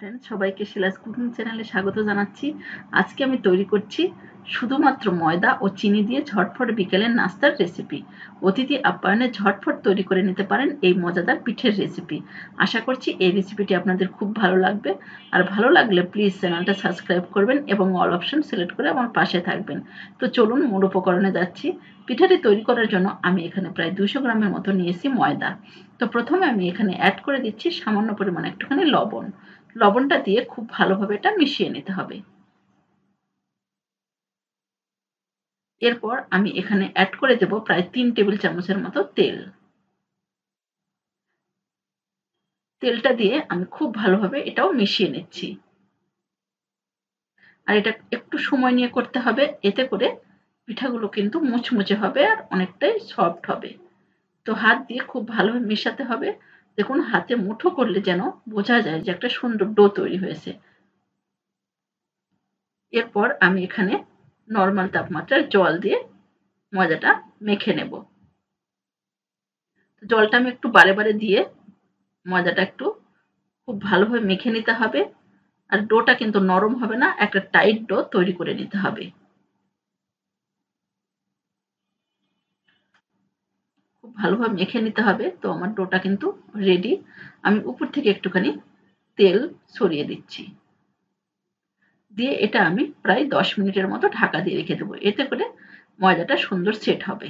Friends, সবাইকে Shila's cooking চ্যানেলে স্বাগত জানাচ্ছি। আজকে আমি তৈরি করছি শুধুমাত্র ময়দা ও চিনি দিয়ে ঝটফট বিকেলের নাস্তার রেসিপি। অতিথি আপ্যায়নে ঝটফট তৈরি করে নিতে পারেন এই মজাদার পিঠের রেসিপি। আশা করছি এই রেসিপিটি আপনাদের খুব ভালো লাগবে। আর ভালো লাগলে প্লিজ চ্যানেলটা সাবস্ক্রাইব করবেন এবং অল অপশন সিলেক্ট করে আমার পাশে থাকবেন। তো চলুন মূল উপকরণে যাচ্ছি। পিঠাটি তৈরি করার জন্য আমি এখানে প্রায় 200 গ্রামের মতো নিয়েছি ময়দা। তো প্রথমে আমি এখানে অ্যাড করে দিচ্ছি সামান্য পরিমাণে একটুখানি লবণ। লবণটা দিয়ে খুব ভালোভাবে এটা মিশিয়ে নিতে হবে। এরপর আমি এখানে অ্যাড করে দেব প্রায় 3 টেবিল চামচের মতো তেল। তেলটা দিয়ে আমি খুব ভালোভাবে এটাও মিশিয়ে নিচ্ছি। আর এটা একটু সময় নিয়ে করতে হবে, এতে করে পিঠাগুলো কিন্তু মুচমুচে হবে আর অনেকটাই সফট হবে। তো হাত দিয়ে খুব ভালোভাবে মেশাতে হবে। দেখুন হাতে মুঠো করলে যেন বোঝা যায় যে একটা সুন্দর ডো তৈরি হয়েছে। এরপর আমি এখানে নরমাল তাপমাত্রার জল দিয়ে ময়দাটা মেখে নেব। জলটা আমি একটু বারে বারে দিয়ে ময়দাটা একটু খুব ভালোভাবে মেখে নিতে হবে। আর ডোটা কিন্তু নরম হবে না, একটা টাইট ডো তৈরি করে নিতে হবে। খুব ভালোভাবে মেখে নিতে হবে। তো আমার ডোটা কিন্তু রেডি। আমি উপর থেকে একটুখানি তেল ছড়িয়ে দিচ্ছি। দিয়ে এটা আমি প্রায় 10 মিনিটের মতো ঢাকা দিয়ে রেখে দেবো। এতে করে ময়দাটা সুন্দর সেট হবে।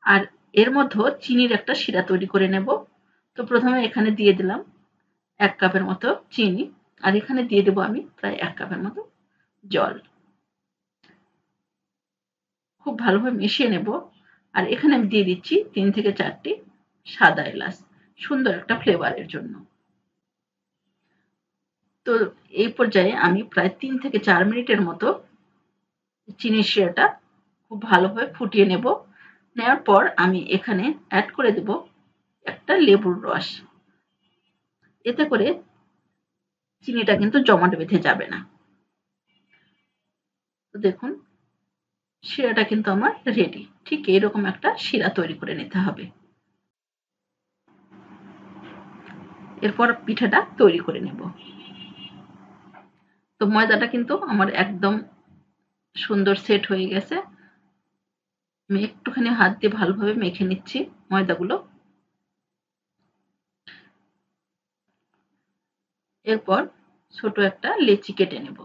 আর এর মধ্যে চিনির একটা শিরা তৈরি করে নেব। তো প্রথমে এখানে দিয়ে দিলাম 1 কাপের মতো চিনি। আর এখানে দিয়ে দেবো আমি প্রায় 1 কাপের মতো জল। খুব ভালোভাবে মিশিয়ে নেব। আর এখানে আমি দিয়ে দিচ্ছি 3 থেকে 4টি সাদা এলাচ, সুন্দর একটা ফ্লেভারের জন্য। তো এই পর্যায়ে আমি প্রায় 3 থেকে 4 মিনিটের মতো চিনির শিরাটা খুব ভালোভাবে ফুটিয়ে নেব। নেওয়ার পর আমি এখানে অ্যাড করে দেব একটা লেবুর রস। এতে করে চিনিটা কিন্তু জমাট বেঁধে যাবে না। তো দেখুন শিরাটা কিন্তু আমার রেডি। ঠিক এইরকম একটা শিরা তৈরি করে নিতে হবে। এরপর পিঠাটা তৈরি করে নেব। তো ময়দাটা কিন্তু আমার একদম সুন্দর সেট হয়ে গেছে। আমি একটুখানি হাত দিয়ে ভালোভাবে মেখে নিচ্ছি ময়দাগুলো। এরপর ছোট একটা লেচি কেটে নেব।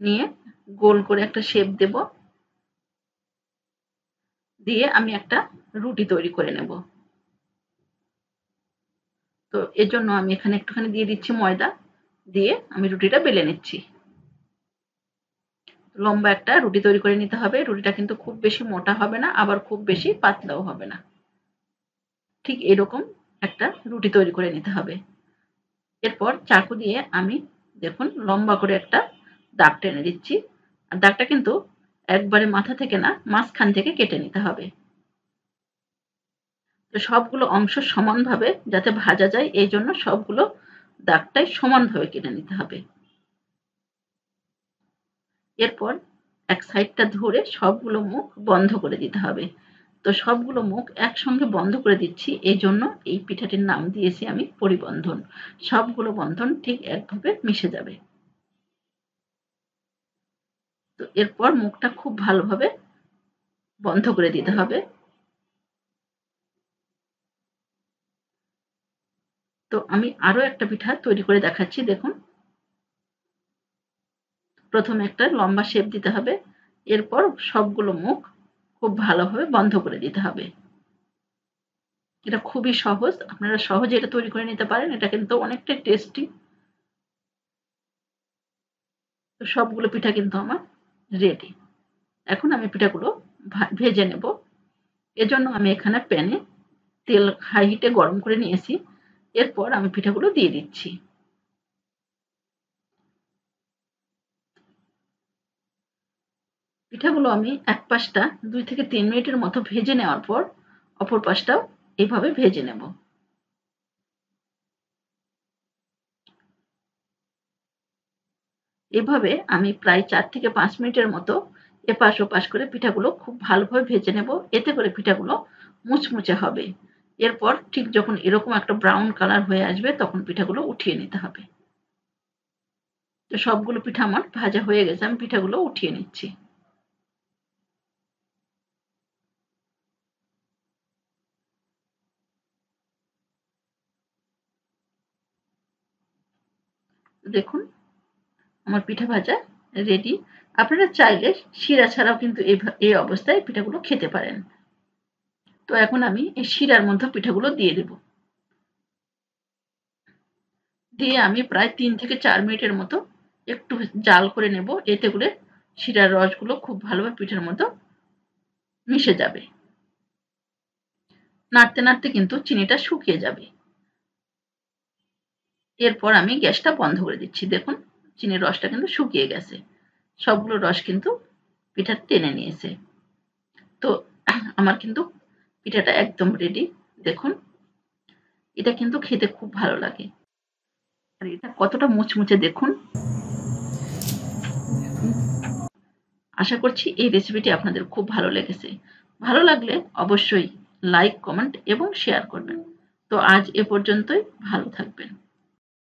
নিয়ে গোল করে একটা শেপ দেব। দিয়ে আমি একটা রুটি তৈরি করে নেব। তো এর জন্য আমি এখানে একটুখানি দিয়ে দিচ্ছি ময়দা। দিয়ে আমি রুটিটা বেলে নিচ্ছি। লম্বা একটা রুটি তৈরি করে নিতে হবে। রুটিটা কিন্তু খুব বেশি মোটা হবে না, আবার খুব বেশি পাতলাও হবে না। ঠিক এরকম একটা রুটি তৈরি করে নিতে হবে। এরপর চাকু দিয়ে আমি দেখুন লম্বা করে একটা দাগ টেনে দিচ্ছি। আর দাগটা কিন্তু একবারে মাথা থেকে না, মাঝখান থেকে কেটে নিতে হবে। তো সবগুলো অংশ সমানভাবে যাতে ভাজা যায়, এই জন্য সবগুলো দাগটাই সমানভাবে কেটে নিতে হবে। এরপর এক সাইডটা ধরে সবগুলো মুখ বন্ধ করে দিতে হবে। তো সবগুলো মুখ একসঙ্গে বন্ধ করে দিচ্ছি, এই জন্য এই পিঠাটির নাম দিয়েছি আমি পরিবন্ধন। সবগুলো বন্ধন ঠিক একভাবে মিশে যাবে। তো এরপর মুখটা খুব ভালোভাবে বন্ধ করে দিতে হবে। তো আমি আরো একটা পিঠা তৈরি করে দেখাচ্ছি। দেখুন প্রথমে একটা লম্বা শেপ দিতে হবে। এরপর সবগুলো মুখ খুব ভালোভাবে বন্ধ করে দিতে হবে। এটা খুবই সহজ, আপনারা সহজে এটা তৈরি করে নিতে পারেন। এটা কিন্তু অনেকটাই টেস্টি। তো সবগুলো পিঠা কিন্তু আমার রেডি। এখন আমি পিঠাগুলো ভেজে নেব। এজন্য আমি এখানে প্যানে তেল হাই হিটে গরম করে নিয়েছি। এরপর আমি পিঠাগুলো দিয়ে দিচ্ছি। পিঠাগুলো আমি এক পাশটা 2 থেকে 3 মিনিটের মতো ভেজে নেওয়ার পর অপর পাশটাও এইভাবে ভেজে নেব। এভাবে আমি প্রায় 4 থেকে 5 মিনিটের মতো এপাশ ওপাশ করে পিঠাগুলো খুব ভালোভাবে ভেজে নেব। এতে করে পিঠাগুলো মুচমুচে হবে এরপর ঠিক যখন এরকম একটা ব্রাউন কালার হয়ে আসবে তখন পিঠাগুলো উঠিয়ে নিতে হবে। তো সবগুলো পিঠা আমার ভাজা হয়ে গেছে, আমি পিঠাগুলো উঠিয়ে নিচ্ছি। দেখুন আমার পিঠা ভাজা রেডি। আপনারা চাইলে শিরা ছাড়াও কিন্তু এই অবস্থায় পিঠাগুলো খেতে পারেন। তো এখন আমি এই শিরার মধ্যে পিঠাগুলো দিয়ে দেব। দিয়ে আমি প্রায় ৩ থেকে ৪ মিনিটের মতো একটু জাল করে নেব। এতে করে শিরার রসগুলো খুব ভালোভাবে পিঠার মতো মিশে যাবে। নাড়তে নাড়তে কিন্তু চিনিটা শুকিয়ে যাবে। এরপর আমি গ্যাসটা বন্ধ করে দিচ্ছি। দেখুন চিনির রসটা কিন্তু শুকিয়ে গেছে। সবগুলো রস কিন্তু পিঠা টেনে নিয়েছে। তো আমার কিন্তু পিঠাটা একদম রেডি। দেখুন এটা কিন্তু খেতে খুব ভালো লাগে। আর এটা কতটা মুচমুচে দেখুন। আশা করছি এই রেসিপিটি আপনাদের খুব ভালো লেগেছে। ভালো লাগলে অবশ্যই লাইক, কমেন্ট এবং শেয়ার করবেন। তো আজ এ পর্যন্তই। ভালো থাকবেন।